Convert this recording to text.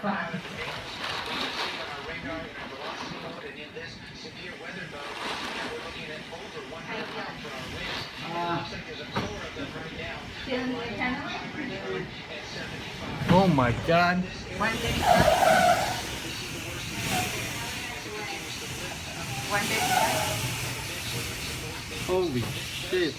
fun. Still in the channel? Oh my god. One day plus. One day plus. Holy shit.